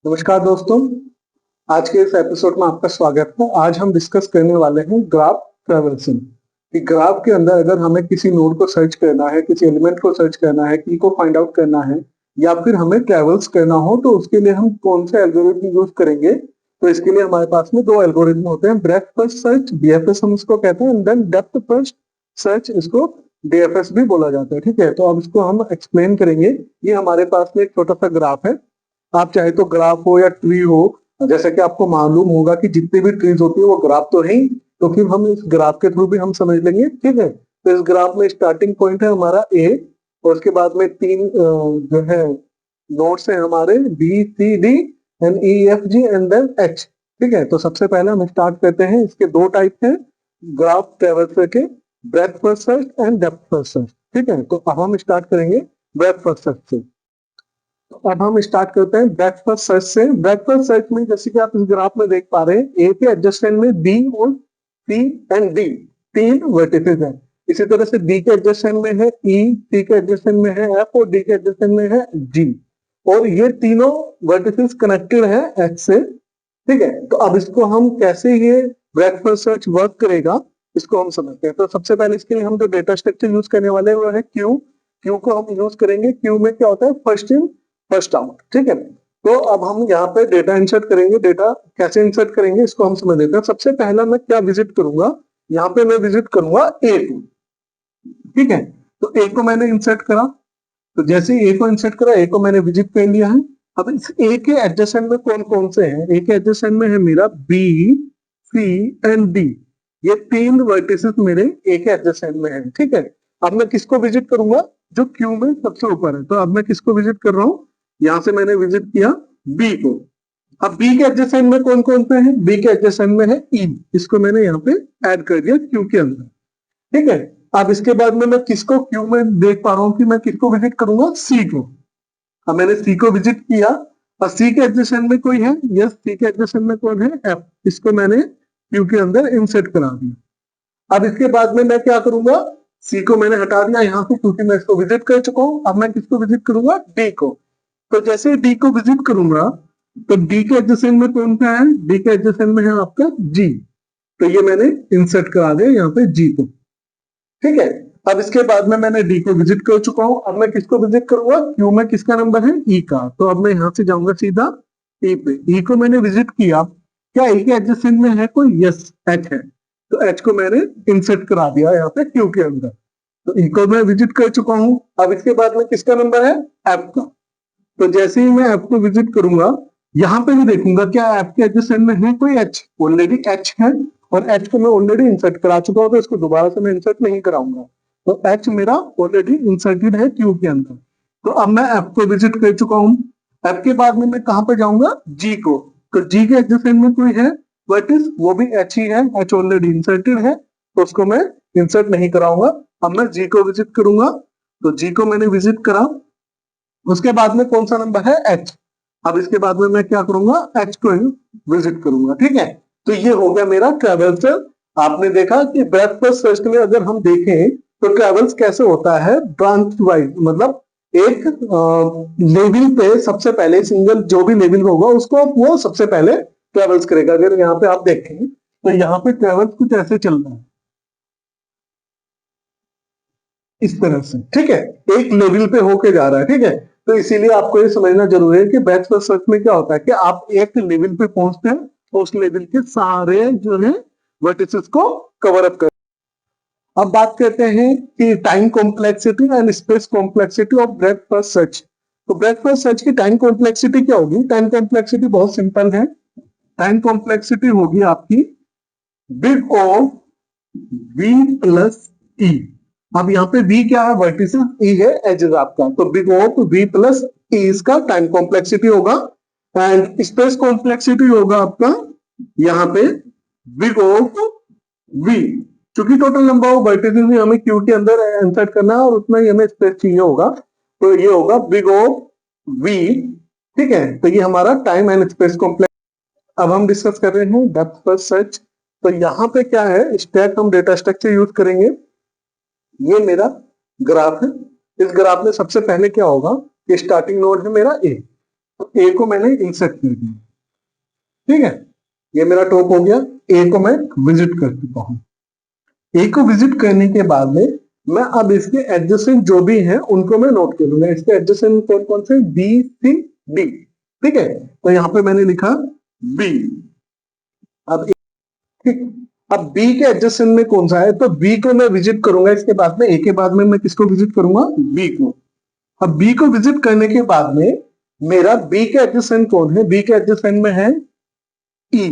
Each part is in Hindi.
नमस्कार दोस्तों, आज के इस एपिसोड में आपका स्वागत है। आज हम डिस्कस करने वाले हैं ग्राफ ट्रैवर्सिंग। कि ग्राफ के अंदर अगर हमें किसी नोड को सर्च करना है, किसी एलिमेंट को सर्च करना है, की को फाइंड आउट करना है या फिर हमें ट्रेवल्स करना हो तो उसके लिए हम कौन से एल्गोरिथम यूज करेंगे। तो इसके लिए हमारे पास में दो एल्गोरिथम होते हैं, ब्रेथ फर्स्ट सर्च BFS हम इसको कहते हैं, and then depth first search, इसको DFS भी बोला जाता है। ठीक है, तो अब इसको हम एक्सप्लेन करेंगे। ये हमारे पास में एक छोटा सा ग्राफ है। आप चाहे तो ग्राफ हो या ट्री हो, जैसा कि आपको मालूम होगा कि जितनी भी ट्रीज होती है वो ग्राफ तो है ही, तो फिर हम इस ग्राफ के थ्रू भी हम समझ लेंगे। ठीक है, तो इस ग्राफ में स्टार्टिंग पॉइंट है हमारा ए, और उसके बाद में तीन जो है नोड्स हैं हमारे BCD and EFG and then H। ठीक है, तो सबसे पहले हम स्टार्ट करते हैं। इसके दो टाइप हैं ग्राफ ट्रैवर्सर के, breath first search and depth first search. ठीक है, तो अब हम स्टार्ट करेंगे ब्रेथ फर्स्ट सर्च से। अब हम स्टार्ट करते हैं ब्रेथ फर्स्ट सर्च से। ब्रेथ फर्स्ट सर्च में जैसे कि आप इस ग्राफ में देख पा रहे हैं, ए के एडजेसेंट में बी और सी एंड डी तीन वर्टिसेस हैं। इसी तरह से डी के एडजेसेंट में है ई, सी के एडजेसेंट में है एफ और डी के एडजेसेंट में है जी। और ये तीनों वर्टिसेस कनेक्टेड है एच से। ठीक है, तो अब इसको हम कैसे ये ब्रेथ फर्स्ट सर्च वर्क करेगा इसको हम समझते हैं। तो सबसे पहले इसके लिए हम जो डेटा स्ट्रक्चर यूज करने वाले हैं वो है क्यू। क्यू को हम यूज करेंगे। क्यू में क्या होता है, फर्स्ट इन फर्स्ट आउट। ठीक है, तो अब हम यहाँ पे डेटा इंसर्ट करेंगे। डेटा कैसे इंसर्ट करेंगे इसको हम समझ लेते हैं। सबसे पहला मैं क्या विजिट करूंगा, यहाँ पे मैं विजिट करूंगा ए को। ठीक है, तो ए को मैंने इंसर्ट करा, तो जैसे ए को इंसर्ट करा, ए को मैंने विजिट कर लिया है। अब इस ए के एडजेसेंट में कौन कौन से हैं, ए के एडजेसेंट में है मेरा बी, सी एंड डी। ये तीन वर्टिसेस मेरे ए के एडजेसेंट में है। ठीक है, अब मैं किसको विजिट करूंगा, जो क्यू में सबसे ऊपर है। तो अब मैं किसको विजिट कर रहा हूं, यहां से मैंने विजिट किया बी को। अब बी के एडजेसेंट में कौन कौन से हैं, बी के एडजेसेंट में है ई, इसको मैंने यहाँ पे ऐड कर दिया क्यू के अंदर। ठीक है, अब इसके बाद में मैं किसको क्यू में देख पा रहा हूँ कि मैं किसको विजिट करूंगा, सी को। अब मैंने सी को विजिट किया और सी के एडजेसेंट में कोई है, यस, सी के एडजेसेंट में कौन है, एफ, इसको मैंने क्यू के अंदर इंसर्ट करा दिया। अब इसके बाद में मैं क्या करूंगा, सी को मैंने हटा दिया यहाँ से क्योंकि मैं इसको विजिट कर चुका हूँ। अब मैं किसको विजिट करूंगा, डी को। तो जैसे डी को विजिट करूंगा तो डी के एडजेसेंट में कौन सा है, डी के एडजेसेंट में है आपका जी, तो ये मैंने इंसर्ट करा दिया यहाँ पे जी को। ठीक है, अब इसके बाद में मैंने डी को विजिट कर चुका हूं। अब मैं किसको विजिट करूंगा, क्यू में किसका नंबर है, ई का। तो अब मैं यहां से जाऊंगा सीधा ई पे। ई को मैंने विजिट किया, क्या ई के एडजेसेंट में है कोई, यस, एच है, तो एच को मैंने इंसर्ट करा दिया यहाँ पे क्यू के अंदर। तो ई को मैं विजिट कर चुका हूं। अब इसके बाद में किसका नंबर है, एफ का। तो जैसे ही मैं एफ को विजिट करूंगा, यहाँ पे भी देखूंगा क्या एफ के एडजेसेंट में है कोई एच, ऑलरेडी एच है, और एच को मैं ऑलरेडी इंसर्ट करा चुका हूं, तो इसको दोबारा से मैं इंसर्ट नहीं कराऊंगा। तो एच मेरा ऑलरेडी इंसर्टेड है क्यू के अंदर। तो अब मैं एफ को विजिट कर चुका हूं। एफ के बाद में मैं कहां पे जाऊंगा, जी को। तो जी के एडजेसेंट में कोई है, बट इज वो भी एच ही है, एच ऑलरेडी इंसर्टेड है, तो उसको मैं इंसर्ट नहीं कराऊंगा। अब मैं जी को विजिट करूंगा, तो जी को मैंने विजिट करा। उसके बाद में कौन सा नंबर है, एच। अब इसके बाद में मैं क्या करूंगा, एच को विजिट करूंगा। ठीक है, तो ये हो गया मेरा ट्रैवल्सर। आपने देखा कि ब्रेथ फर्स्ट सर्च में अगर हम देखें तो ट्रैवल्स कैसे होता है, ब्रांच वाइज, मतलब एक लेवल पे सबसे पहले सिंगल जो भी लेवल होगा उसको वो सबसे पहले ट्रैवल्स करेगा। अगर यहाँ पे आप देखें तो यहाँ पे ट्रैवल्स कुछ ऐसे चल रहा है, इस तरह से। ठीक है, एक लेवल पे होके जा रहा है। ठीक है, तो इसीलिए आपको ये समझना जरूरी है कि बैच फर्स्ट सर्च में क्या होता है कि आप एक लेवल पे पहुंचते हैं तो उस लेवल के सारे जो है वर्टिसेस को कवर अप कर। अब बात करते हैं कि time complexity and space complexity of breath first search. तो ब्रेथ फर्स्ट सर्च की टाइम कॉम्प्लेक्सिटी क्या होगी, टाइम कॉम्प्लेक्सिटी बहुत सिंपल है। टाइम कॉम्प्लेक्सिटी होगी आपकी बिग O V प्लस ई। अब यहाँ पे V क्या है, वर्टिसेस, E है एजेस आपका, तो बिग O V प्लस ई इसका टाइम कॉम्प्लेक्सिटी होगा। एंड स्पेस कॉम्प्लेक्सिटी होगा आपका यहाँ पे बिग O V, क्योंकि टोटल नंबर ऑफ वर्टिसेस भी हमें क्यू के अंदर इंसर्ट करना है और उतना ही हमें स्पेस चाहिए होगा, तो ये होगा बिग O V। ठीक है, तो ये हमारा टाइम एंड स्पेस कॉम्प्लेक्स। अब हम डिस्कस कर रहे हैं डेप्थ फर्स्ट सर्च। तो यहाँ पे क्या है, स्टैक हम डेटा स्ट्रक्चर यूज करेंगे। ये मेरा ग्राफ है। इस ग्राफ में सबसे पहले क्या होगा कि स्टार्टिंग नोड है मेरा ए। तो ए को मैंने इंसर्ट कर दिया, ठीक है, ये मेरा टॉप हो गया। ए को मैं विजिट कर चुका हूं। ए को विजिट करने के बाद में मैं अब इसके एडजेसेंट जो भी हैं उनको मैं नोट कर लूंगा। इसके एडजेसेंट कौन कौन से, बी सी डी, ठीक है। तो यहाँ पे मैंने लिखा बी। अब ठीक, अब बी के एडजेसेंट में कौन सा है, तो बी को मैं विजिट करूंगा। इसके बाद में ए के बाद में मैं किसको विजिट करूंगा, बी को। अब बी को विजिट करने के बाद में मेरा बी के एडजेसेंट कौन है, बी के एडजेसेंट में है ई।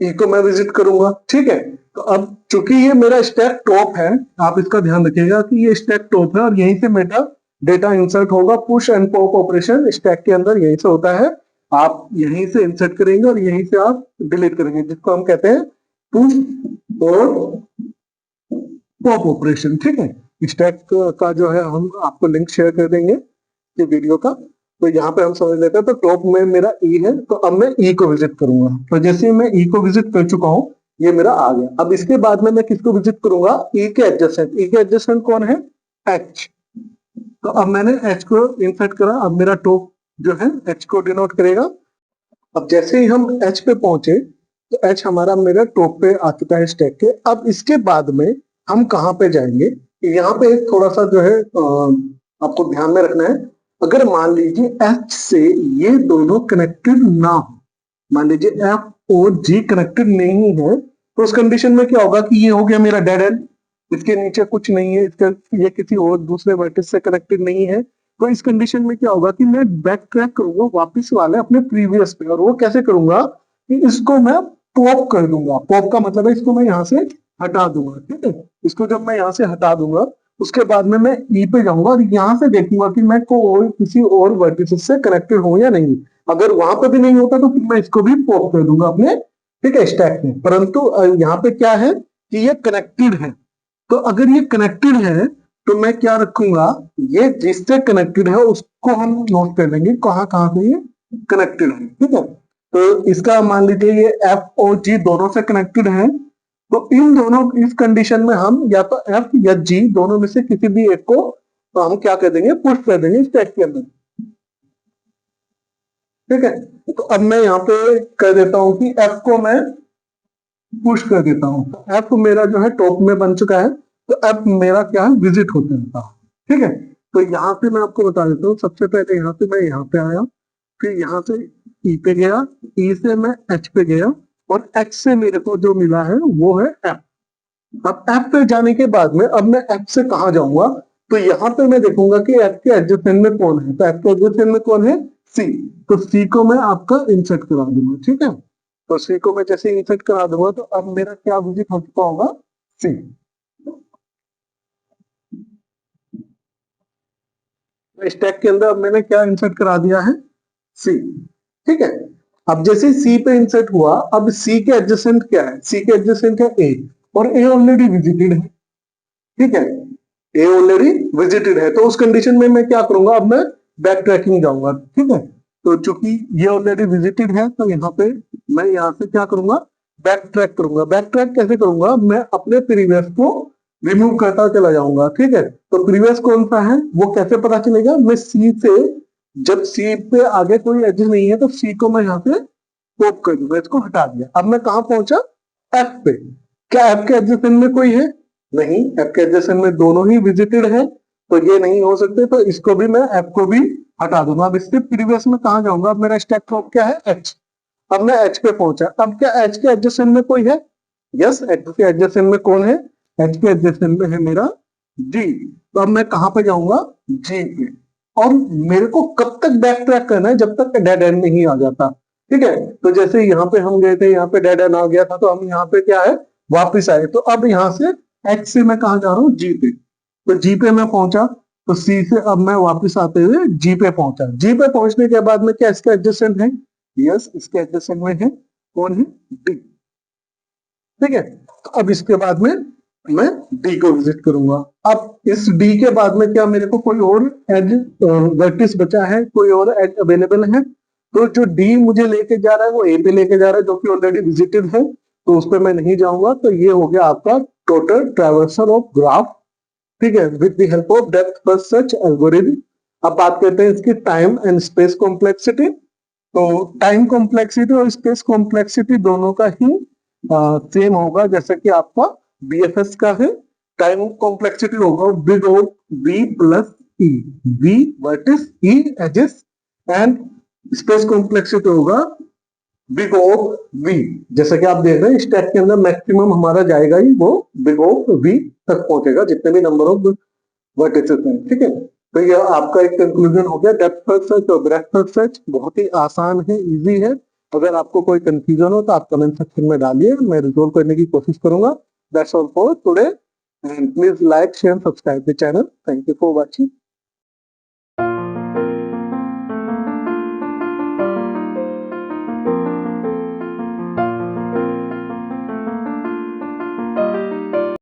ई को मैं विजिट करूंगा, ठीक है। तो अब चूंकि ये मेरा स्टैक टॉप है, आप इसका ध्यान रखिएगा कि ये स्टैक टॉप है और यहीं से मेरा डेटा इंसर्ट होगा। Push and pop operation stack के अंदर यहीं से होता है। आप यहीं से इंसर्ट करेंगे और यहीं से आप डिलीट करेंगे, जिसको हम कहते हैं पुश और पॉप ऑपरेशन, ठीक है। स्टैक का जो है हम आपको लिंक शेयर कर देंगे ये वीडियो का। तो यहाँ पे हम समझ लेते हैं। तो टॉप में मेरा ई है, तो अब मैं ई को विजिट करूंगा। तो जैसे ही मैं ई को विजिट कर चुका हूँ, ये मेरा आ गया। अब इसके बाद में मैं किसको विजिट करूंगा, ई के एडजेसेंट। ई के एडजेसेंट कौन है, एच। तो अब मैंने एच को इंसर्ट करा। अब मेरा टॉप जो है एच को डिनोट करेगा। अब जैसे ही हम एच पे पहुंचे तो एच हमारा मेरा टॉप पे आ चुका है स्टैक के। अब इसके बाद में हम कहाँ पे जाएंगे, यहाँ पे एक थोड़ा सा जो है आपको ध्यान में रखना है। अगर मान लीजिए एच से ये दोनों कनेक्टेड ना हो, मान लीजिए एफ और जी कनेक्टेड नहीं है, तो उस कंडीशन में क्या होगा कि ये हो गया मेरा डेड एंड, इसके नीचे कुछ नहीं है, इसका ये किसी और दूसरे वर्टिस से कनेक्टेड नहीं है। तो इस कंडीशन में क्या होगा कि मैं बैक ट्रैक करूंगा वापिस वाले अपने प्रीवियस पे। और वो कैसे करूंगा कि इसको मैं पॉप कर दूंगा। पॉप का मतलब है इसको मैं यहाँ से हटा दूंगा, ठीक है। इसको जब मैं यहाँ से हटा दूंगा उसके बाद में मैं ई पे जाऊंगा और यहाँ से देखूंगा कि मैं कोई किसी और वर्टिस से कनेक्टेड हूं या नहीं। अगर वहां पे भी नहीं होता तो फिर मैं इसको भी पॉप कर दूंगा अपने, ठीक है, स्टैक में। परंतु यहाँ पे क्या है कि ये कनेक्टेड है। तो अगर ये कनेक्टेड है तो मैं क्या रखूंगा, ये जिससे कनेक्टेड है उसको हम नोट कर लेंगे कहाँ कहाँ से ये कनेक्टेड है, ठीक है। तो इसका मान लीजिए ये एफ और जी दोनों से कनेक्टेड है। तो इन दोनों इस कंडीशन में हम या तो एफ या जी दोनों में से किसी भी एक को तो हम क्या कर देंगे, पुश कर देंगे स्टैक के अंदर, ठीक है। तो अब मैं यहाँ पे कर देता हूं कि एफ को मैं पुश कर देता हूं। एफ मेरा जो है टॉप में बन चुका है, तो एफ मेरा क्या है, विजिट होता रहता है, ठीक है। तो यहाँ से मैं आपको बता देता हूँ। सबसे पहले यहाँ से मैं यहाँ पे आया, फिर यहाँ से ई पे गया, ई से मैं एच पे गया और एच से मेरे को जो मिला है वो है एफ। अब एफ पे जाने के बाद में अब मैं एफ से कहा जाऊंगा, तो यहाँ पे मैं देखूंगा कि एफ के एडजेसेंट में कौन है। तो एफ के एडजेसेंट में कौन है, सी। तो सी को मैं आपका इंसर्ट करा दूंगा, ठीक है। तो सी को मैं जैसे इंसर्ट करा दूंगा तो अब मेरा क्या विजिट हो चुका होगा, सी। स्टैक के अंदर अब मैंने क्या इंसर्ट करा दिया है, सी, ठीक है। अब जैसे सी पे इंसर्ट हुआ, अब सी के एडजेसेंट क्या है, सी के एडजेसेंट है ए, और ए ऑलरेडी विजिटेड है, ठीक है। ए ऑलरेडी विजिटेड है, तो उस कंडीशन में मैं क्या करूंगा, अब मैं बैक ट्रैकिंग जाऊंगा, ठीक है। तो चूंकि ये ऑलरेडी विजिटेड है तो यहाँ पे मैं यहाँ से क्या करूंगा, बैक ट्रैक करूंगा। बैक ट्रैक कैसे करूंगा, मैं अपने प्रीवियस को रिमूव करता चला जाऊंगा, ठीक है। तो प्रीवियस कौन सा है वो कैसे पता चलेगा, मैं सी से, जब सी पे आगे कोई एज नहीं है तो सी को मैं यहाँ से पॉप कर दूंगा, इसको हटा दिया। अब मैं कहाँ पहुंचा, एफ पे। क्या एफ के एडजेसेंट में कोई है, नहीं। एफ के एडजेसेंट में दोनों ही विजिटेड है, तो ये नहीं हो सकते। तो इसको भी मैं एफ को भी हटा दूंगा। अब इससे प्रीवियस में कहा जाऊंगा, अब मेरा स्टैक टॉप क्या है, एच। अब मैं एच पे पहुंचा। अब क्या एच के एडजेसेंट में कोई है, यस। एच के एडजेसेंट में कौन है, एच के एडजेसेंट में है मेरा जी। तो अब मैं कहां पे जाऊंगा, जी पे। और मेरे को कब तक बैक ट्रैक करना है, जब तक डेड एंड नहीं आ जाता, ठीक है। तो जैसे यहाँ पे हम गए थे, यहाँ पे डेड एंड आ गया था, तो हम यहाँ पे क्या है, वापिस आए। तो अब यहाँ से एच से मैं कहा जा रहा हूँ, जी पे। तो जी पे मैं पहुंचा, तो सी से अब मैं वापस आते हुए जी पे पहुंचा। जी पे पहुंचने के बाद में क्या इसके एडजेसेंट है, यस, इसके एडजेसेंट में है कौन है, डी, ठीक है। तो अब इसके बाद में मैं डी को विजिट करूंगा। अब इस डी के बाद में क्या मेरे को कोई और एज वर्टिस बचा है, कोई और एज अवेलेबल है। तो जो डी मुझे लेके जा रहा है वो ए पे लेके जा रहा है, जो कि ऑलरेडी विजिटेड है, तो उस पर मैं नहीं जाऊंगा। तो ये हो गया आपका टोटल ट्रैवर्सल ऑफ ग्राफ, ठीक है, with the help of depth first search algorithm. अब बात करते हैं इसकी टाइम एंड स्पेस कॉम्प्लेक्सिटी। तो टाइम कॉम्प्लेक्सिटी और स्पेस कॉम्प्लेक्सिटी दोनों का ही सेम होगा जैसा कि आपका बीएफएस का है। टाइम कॉम्प्लेक्सिटी होगा big O V plus E, V what is E edges, and space complexity होगा बिग ओ वी। जैसा कि आप देख रहे हैं स्टैक के अंदर मैक्सिमम हमारा जाएगा ही वो बिग ओ वी तक पहुंचेगा जितने भी नंबर ऑफ वर्टिसेस हैं, ठीक है। तो ये आपका एक कंक्लूजन हो गया। डेप्थ फर्स्ट सर्च और ब्रेथ फर्स्ट सर्च बहुत ही आसान है, इजी है। अगर आपको कोई कंफ्यूजन हो तो आप कमेंट सेक्शन में डालिए, मैं रिजोल्व करने की कोशिश करूंगा। That's all for today and please like share subscribe the channel. Thank you for watching.